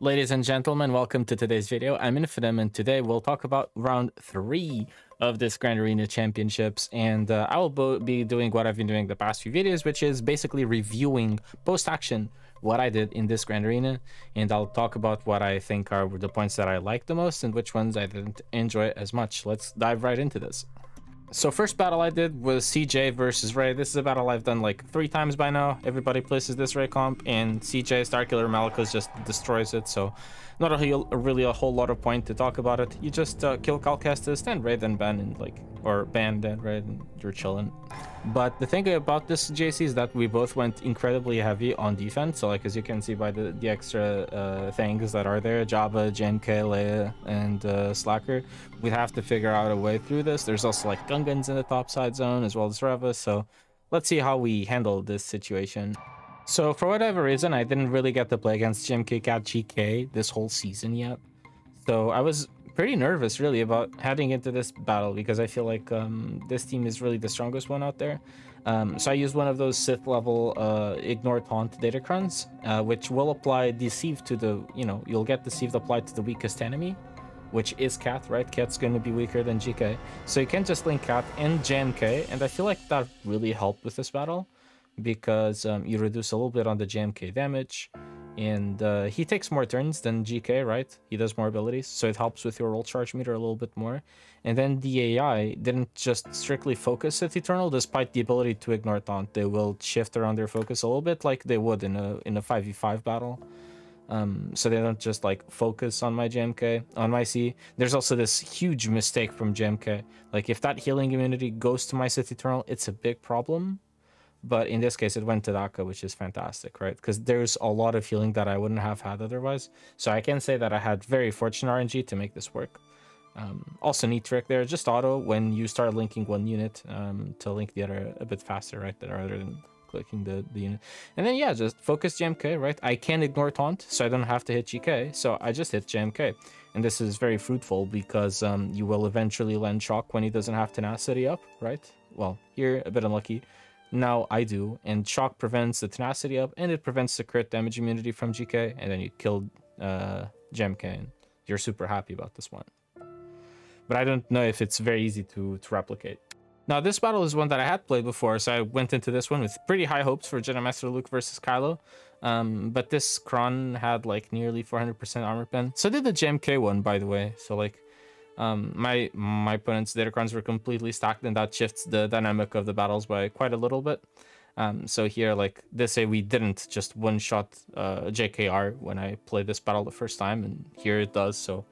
Ladies and gentlemen, welcome to today's video. I'm Infidem, and today we'll talk about round 3 of this Grand Arena Championships, and I will be doing what I've been doing the past few videos, which is basically reviewing post-action what I did in this Grand Arena, and I'll talk about what I think are the points that I like the most and which ones I didn't enjoy as much. Let's dive right into this. So first battle I did was CJ versus Ray. This is a battle I've done like 3 times by now. Everybody places this Ray comp, and CJ Starkiller Malachus just destroys it. So not really a whole lot of point to talk about it. You just kill Calcastus, then Ray, then ban, and or ban, then Ray, and you're chilling. But the thing about this JC is that we both went incredibly heavy on defense. So as you can see by the extra things that are there, Jabba, JMK, Leia, and Slacker, we have to figure out a way through this. There's also Gungans in the top side zone as well as Reva. So let's see how we handle this situation. So for whatever reason, I didn't really get to play against JMK CAT GK this whole season yet. So I was pretty nervous really about heading into this battle because I feel like this team is really the strongest one out there. So I used one of those Sith level ignore taunt datacrons, which will apply deceive to the, you'll get deceived applied to the weakest enemy, which is Cat, right? Cat's going to be weaker than GK. So you can just link Cat and JMK, and I feel like that really helped with this battle because you reduce a little bit on the JMK damage, and he takes more turns than GK, right? He does more abilities, so it helps with your roll charge meter a little bit more. And then the AI didn't just strictly focus Sith Eternal, despite the ability to ignore taunt. They will shift around their focus a little bit like they would in a 5v5 battle. So they don't just focus on my JMK, on my C. There's also this huge mistake from JMK. If that healing immunity goes to my Sith Eternal, it's a big problem. But in this case, it went to Daka, which is fantastic, right? Because there's a lot of healing that I wouldn't have had otherwise. So I can say that I had very fortunate RNG to make this work. Also neat trick there, just auto when you start linking one unit to link the other a bit faster, right? Rather than clicking the unit. And then yeah, just focus JMK, right? I can ignore taunt, so I don't have to hit GK. So I just hit JMK. And this is very fruitful because you will eventually land shock when he doesn't have tenacity up, right? Well, here, a bit unlucky. Now I do, and shock prevents the tenacity up, and it prevents the crit damage immunity from GK, and then you killed JMK, and you're super happy about this one. But I don't know if it's very easy to replicate. Now this battle is one that I had played before, so I went into this one with pretty high hopes for Jedi Master Luke versus Kylo. But this Kron had nearly 400% armor pen. So did the JMK one, by the way. So my opponent's datacrons were completely stacked, and that shifts the dynamic of the battles by quite a little bit. So here, this say we didn't just one-shot JKR when I played this battle the first time, and here it does, so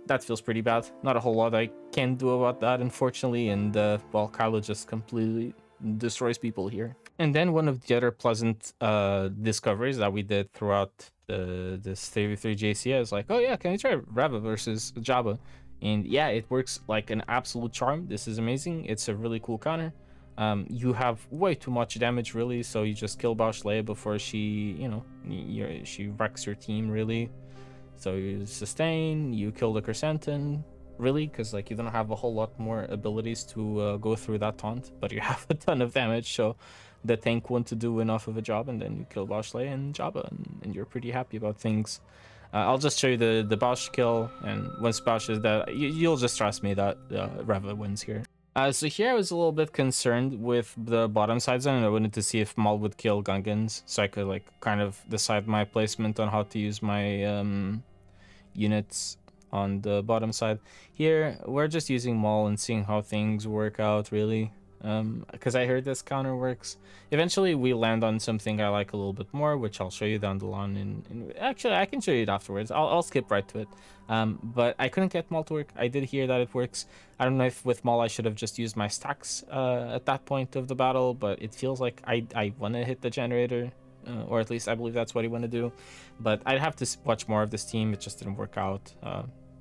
that feels pretty bad. Not a whole lot I can do about that, unfortunately, and well, Kylo just completely destroys people here. And then one of the other pleasant discoveries that we did throughout this 3v3 JC is oh yeah, can we try Reva versus Jabba? And yeah, it works like an absolute charm. This is amazing. It's a really cool counter. You have way too much damage, really, so you just kill Bausch Leia before she, she wrecks your team, really. So you sustain, you kill the Crescenton, really, because you don't have a whole lot more abilities to go through that taunt, but you have a ton of damage, so the tank won't do enough of a job, and then you kill Bausch Leia and Jabba, and you're pretty happy about things. I'll just show you the Bausch kill, and once Bausch is dead, you'll just trust me that Reva wins here. So here I was a little bit concerned with the bottom side zone, and I wanted to see if Maul would kill Gungans, so I could kind of decide my placement on how to use my units on the bottom side. Here, we're just using Maul and seeing how things work out, really. Because I heard this counter works. Eventually we land on something I like a little bit more, which I'll show you down the line. Actually, I can show you it afterwards. I'll skip right to it. But I couldn't get Maul to work. I did hear that it works. I don't know if with Maul I should have just used my stacks at that point of the battle, but it feels like I want to hit the generator, or at least I believe that's what he want to do. But I'd have to watch more of this team. It just didn't work out.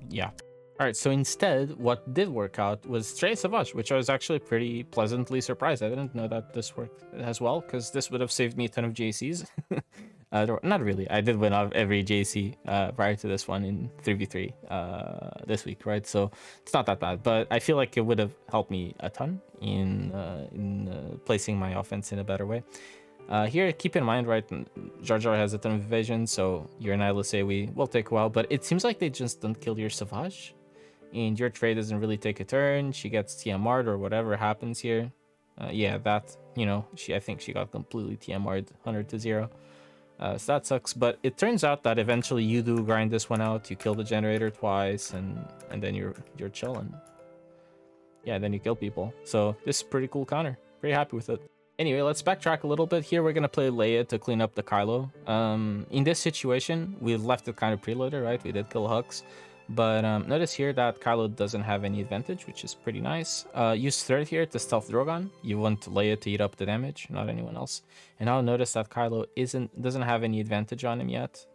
Yeah. Alright, so instead, what did work out was Traya Savage, which I was actually pretty pleasantly surprised. I didn't know that this worked as well, because this would have saved me a ton of JCs. Not really. I did win out every JC prior to this one in 3v3 this week, right? So it's not that bad, but I feel like it would have helped me a ton in placing my offense in a better way. Here, keep in mind, right, Jar Jar has a ton of evasion, so your Nihilus AoE will take a while, but it seems like they just don't kill your Savage, and your Trey doesn't really take a turn. She gets TMR'd or whatever happens here. Yeah, that, you know, I think she got completely TMR'd 100-0. So that sucks, but it turns out that eventually you do grind this one out. You kill the generator twice, and then you're chilling. Yeah, then you kill people. So this is pretty cool counter. Pretty happy with it. Anyway, let's backtrack a little bit. Here we're gonna play Leia to clean up the Kylo. In this situation, we left it kind of preloaded, right? We did kill Hux, but notice here that Kylo doesn't have any advantage, which is pretty nice. Use third here to stealth Drogon. You want Leia to eat up the damage, not anyone else. And now notice that Kylo doesn't have any advantage on him yet.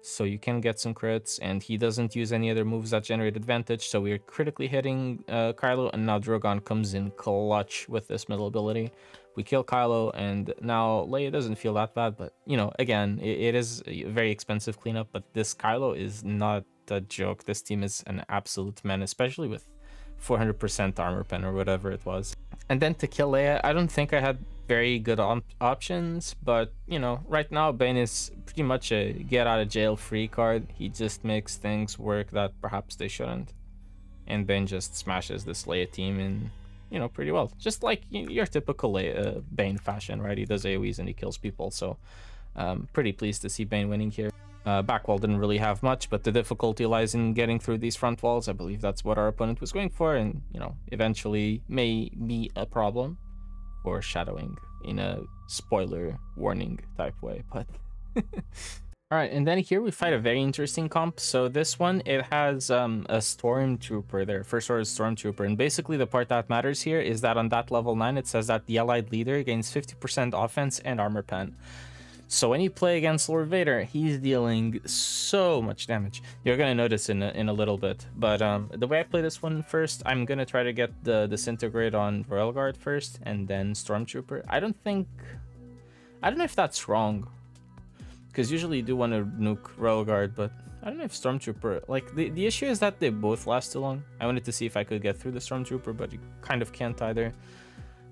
So you can get some crits, and he doesn't use any other moves that generate advantage, so we're critically hitting Kylo, and now Drogon comes in clutch with this middle ability. We kill Kylo, and now Leia doesn't feel that bad, but, you know, again, it is a very expensive cleanup, but this Kylo is not a joke. This team is an absolute menace, especially with 400% armor pen or whatever it was. And then to kill Leia, I don't think I had very good options, but, you know, right now Bane is pretty much a get out of jail free card. He just makes things work that perhaps they shouldn't, and Bane just smashes this Leia team in, you know, pretty well, just like your typical Bane fashion, right? He does AoEs and he kills people, so pretty pleased to see Bane winning here. Backwall didn't really have much, but the difficulty lies in getting through these front walls. I believe that's what our opponent was going for, and, you know, eventually may be a problem. Foreshadowing in a spoiler warning type way, but all right. And then here we fight a very interesting comp. So this one, it has a stormtrooper there, first order stormtrooper, and basically the part that matters here is that on that level 9 it says that the allied leader gains 50% offense and armor pen. So when you play against Lord Vader, he's dealing so much damage. You're gonna notice in a little bit. But the way I play this one first, I'm gonna try to get the Disintegrate on Royal Guard first, and then Stormtrooper. I don't know if that's wrong, because usually you do want to nuke Royal Guard, but I don't know if Stormtrooper, like, the issue is that they both last too long. I wanted to see if I could get through the Stormtrooper, but you kind of can't either.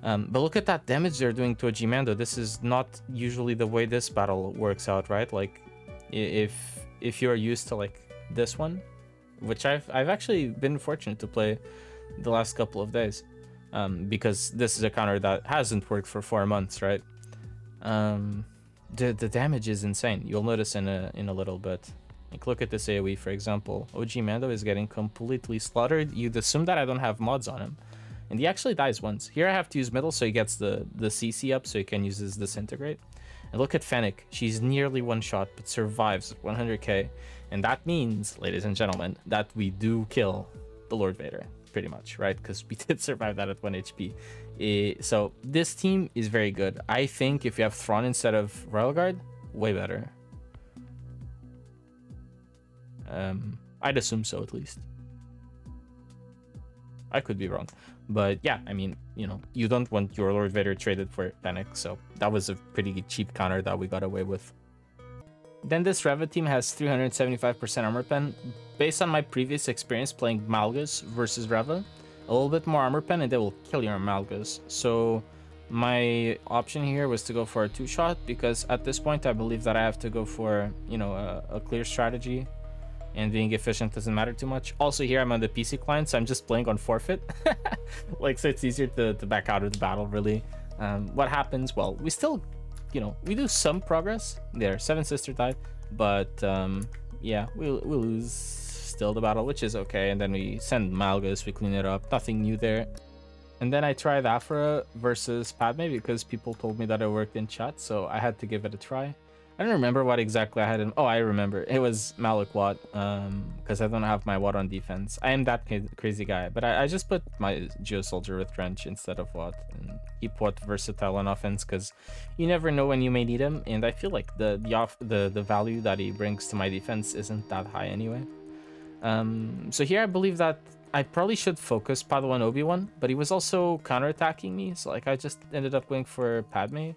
But look at that damage they're doing to a G-Mando. This is not usually the way this battle works out, right? Like, if you're used to, like, this one, which I've actually been fortunate to play the last couple of days, because this is a counter that hasn't worked for 4 months, right? The damage is insane. You'll notice in a little bit. Like, look at this AoE, for example. OG Mando is getting completely slaughtered. You'd assume that I don't have mods on him, and he actually dies once. Here I have to use middle, so he gets the CC up, so he can use his Disintegrate. And look at Fennec. She's nearly one shot, but survives 100k. And that means, ladies and gentlemen, that we do kill the Lord Vader, pretty much, right? Because we did survive that at 1 HP. So this team is very good. I think if you have Thrawn instead of Royal Guard, way better. I'd assume so, at least. I could be wrong, but yeah, I mean, you know, you don't want your Lord Vader traded for Fennec, so that was a pretty cheap counter that we got away with. Then this Reva team has 375% armor pen. Based on my previous experience playing Malgus versus Reva, a little bit more armor pen and they will kill your Malgus. So my option here was to go for a 2-shot, because at this point I believe that I have to go for, you know, a clear strategy, and being efficient doesn't matter too much. Also here I'm on the PC client, so I'm just playing on forfeit. Like, so it's easier to back out of the battle, really. What happens? Well, we still, you know, we do some progress. There, 7 Sister died, but yeah, we'll lose still the battle, which is okay. And then we send Malgus, we clean it up, nothing new there. And then I tried Aphra versus Padmé, because people told me that it worked in chat, so I had to give it a try. I don't remember what exactly I had in... Oh, I remember. It was Malik Watt, because I don't have my Watt on defense. I am that crazy guy, but I just put my Geo Soldier with Trench instead of Watt, and keep Watt versatile on offense, because you never know when you may need him, and I feel like the value that he brings to my defense isn't that high anyway. So here I believe that I probably should focus Padawan Obi-Wan, but he was also counterattacking me, so like I just ended up going for Padmé.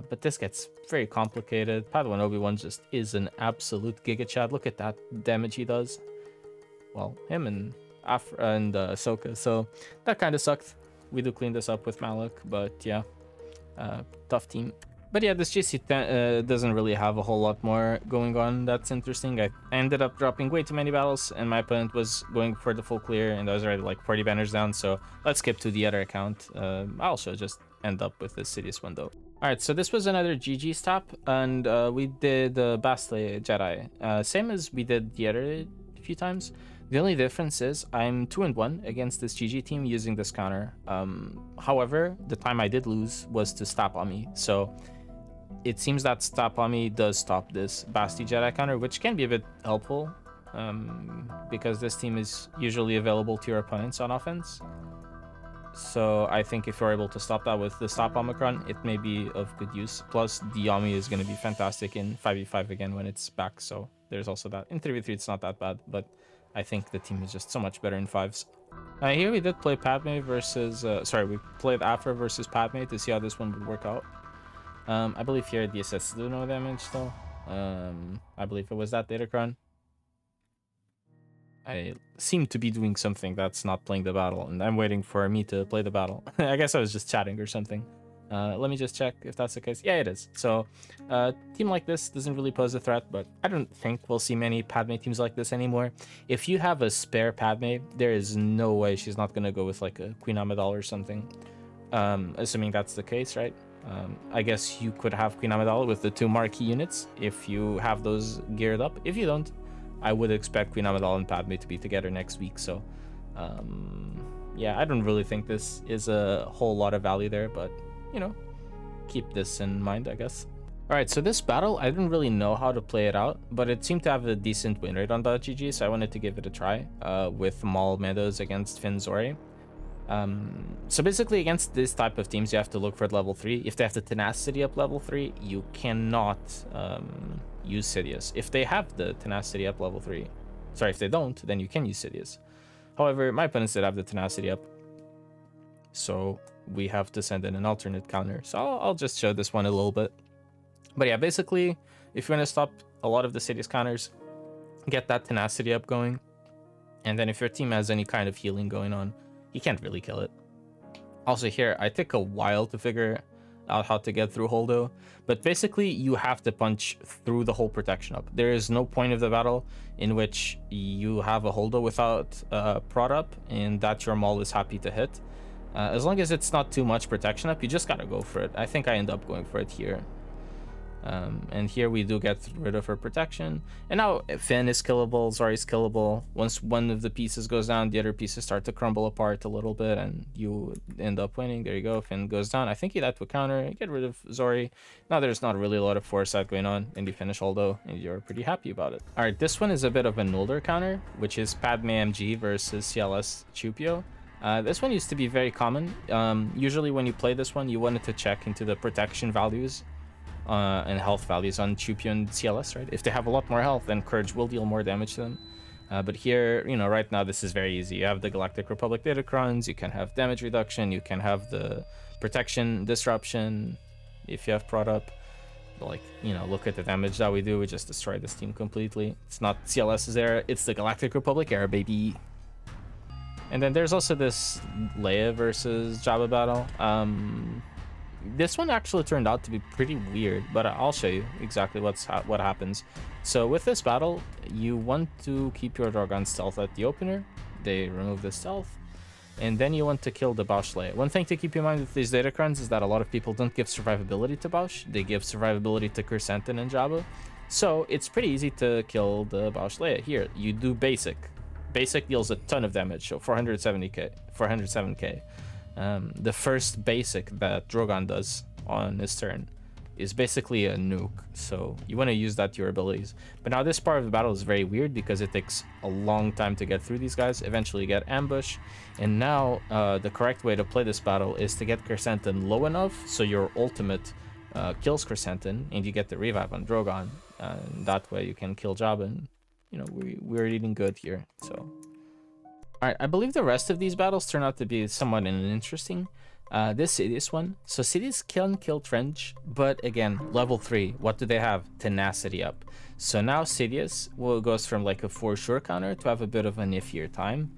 But this gets very complicated. Padawan Obi-Wan just is an absolute Giga Chad. Look at that damage he does. Well, him and Aphra and Ahsoka. So that kind of sucked. We do clean this up with Malak, but yeah. Tough team. But yeah, this GC doesn't really have a whole lot more going on that's interesting. I ended up dropping way too many battles, and my opponent was going for the full clear, and I was already like 40 banners down, so let's skip to the other account. I'll also just end up with this Sidious one though. Alright, so this was another GG stop, and we did Bastille Jedi. Same as we did the other few times. The only difference is I'm 2-1 against this GG team using this counter. However, the time I did lose was to stop on me, so it seems that stop on me does stop this Bastille Jedi counter, which can be a bit helpful because this team is usually available to your opponents on offense. So I think if you're able to stop that with the stop Omicron, it may be of good use. Plus, the Omi is going to be fantastic in 5v5 again when it's back, so there's also that. In 3v3, it's not that bad, but I think the team is just so much better in 5s. Here we did play Padmé versus... we played Aphra versus Padmé to see how this one would work out. I believe here the assists do no damage, though. I believe it was that Datacron. I seem to be doing something that's not playing the battle, and I'm waiting for me to play the battle. I guess I was just chatting or something. Let me just check if that's the case. Yeah, it is. So, team like this doesn't really pose a threat, but I don't think we'll see many Padmé teams like this anymore. If you have a spare Padmé, there is no way she's not going to go with like a Queen Amidala or something. Assuming that's the case, right? I guess you could have Queen Amidala with the 2 marquee units if you have those geared up. If you don't, I would expect Queen Amidala and Padmé to be together next week. So, yeah, I don't really think this is a whole lot of value there, but, you know, keep this in mind, I guess. Alright, so this battle, I didn't really know how to play it out, but it seemed to have a decent win rate on .gg, so I wanted to give it a try with Maul Meadows against Finn Zorii. So basically against this type of teams, you have to look for level 3. If they have the tenacity up level 3, you cannot use Sidious. If they have the tenacity up level 3, sorry, if they don't, then you can use Sidious. However, my opponents did have the tenacity up, so we have to send in an alternate counter. So I'll just show this one a little bit. But yeah, basically, if you want to stop a lot of the Sidious counters, get that tenacity up going, and then if your team has any kind of healing going on, you can't really kill it. Also here, I took a while to figure out how to get through Holdo, but basically you have to punch through the whole protection up. There is no point of the battle in which you have a Holdo without prod up and that your Maul is happy to hit. As long as it's not too much protection up, you just gotta go for it. I think I end up going for it here. And here we do get rid of her protection. And now Finn is killable, Zorii is killable. Once one of the pieces goes down, the other pieces start to crumble apart a little bit, and you end up winning. There you go, Finn goes down. I think you died to a counter, get rid of Zorii. Now there's not really a lot of foresight going on, and you finish Holdo, and you're pretty happy about it. Alright, this one is a bit of an older counter, which is Padmé MG versus CLS Chupio. This one used to be very common. Usually when you play this one, you wanted to check into the protection values and health values on Chupio and CLS, right? If they have a lot more health, then Courage will deal more damage to them. But here, you know, right now this is very easy. You have the Galactic Republic Datacrons, you can have damage reduction, you can have the protection disruption if you have prod up. Like, you know, look at the damage that we do. We just destroy this team completely. It's not CLS's era, it's the Galactic Republic era, baby. And then there's also this Leia versus Jabba battle. This one actually turned out to be pretty weird, but I'll show you exactly what happens. So with this battle, you want to keep your Drogon stealth at the opener. They remove the stealth. And then you want to kill the Bausch Leia. One thing to keep in mind with these Datacrons is that a lot of people don't give survivability to Bausch. They give survivability to Chrysanthemum and Jabba. So it's pretty easy to kill the Bausch Leia. Here, you do basic. Basic deals a ton of damage, so 407k. The first basic that Drogon does on his turn is basically a nuke, so you want to use that to your abilities. But now this part of the battle is very weird because it takes a long time to get through these guys. Eventually you get ambush, and now the correct way to play this battle is to get Chrysanthemum low enough so your ultimate kills Chrysanthemum and you get the revive on Drogon, and that way you can kill Jabba, and you know, we're eating good here. So alright, I believe the rest of these battles turn out to be somewhat interesting. This Sidious one. So Sidious can kill Trench, but again, level 3. What do they have? Tenacity up. So now Sidious goes from like a for sure counter to have a bit of an iffier time.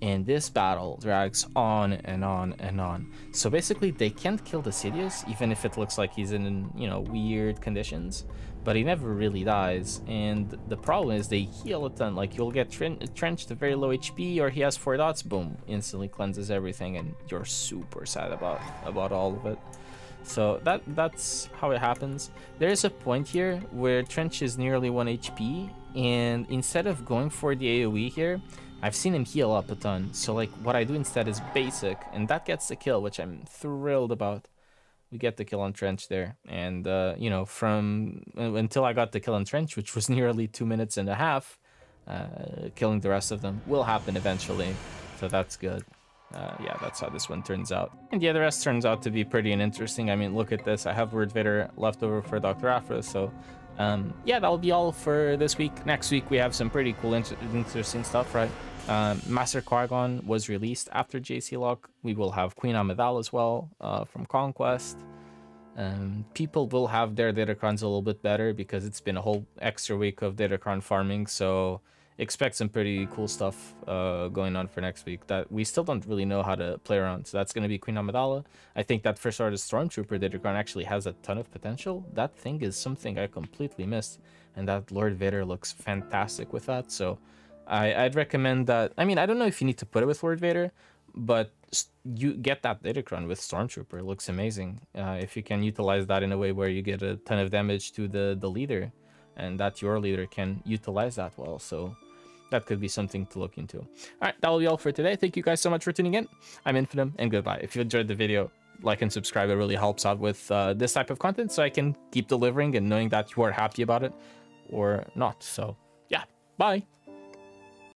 And this battle drags on and on and on. So basically, they can't kill the Sidious, even if it looks like he's in, you know, weird conditions. But he never really dies. And the problem is they heal a ton. Like, you'll get trenched to very low HP, or he has 4 dots, boom, instantly cleanses everything, and you're super sad about all of it. So that's how it happens. There is a point here where Trench is nearly 1 HP, and instead of going for the AoE here, I've seen him heal up a ton. So like what I do instead is basic, and that gets the kill, which I'm thrilled about. We get the kill on Trench there, and you know, from until I got the kill on Trench, which was nearly 2.5 minutes, killing the rest of them will happen eventually, so that's good. Yeah, that's how this one turns out. And yeah, the rest turns out to be pretty interesting. I mean, look at this. I have Lord Vader left over for Dr. Aphra, so yeah, that'll be all for this week. Next week, we have some pretty cool, interesting stuff, right? Master Qui-Gon was released after JC Lock. We will have Queen Amidala as well from Conquest. People will have their Datacrons a little bit better because it's been a whole extra week of Datacron farming, so expect some pretty cool stuff going on for next week that we still don't really know how to play around. So that's going to be Queen Amidala. I think that First Order Stormtrooper Datacron actually has a ton of potential. That thing is something I completely missed, and that Lord Vader looks fantastic with that. So I'd recommend that. I mean, I don't know if you need to put it with Lord Vader, but you get that Datacron with Stormtrooper. It looks amazing. If you can utilize that in a way where you get a ton of damage to the leader, and that your leader can utilize that well. So that could be something to look into. All right, that will be all for today. Thank you guys so much for tuning in. I'm Infidum, and goodbye. If you enjoyed the video, like and subscribe. It really helps out with this type of content, so I can keep delivering and knowing that you are happy about it or not. So yeah, bye.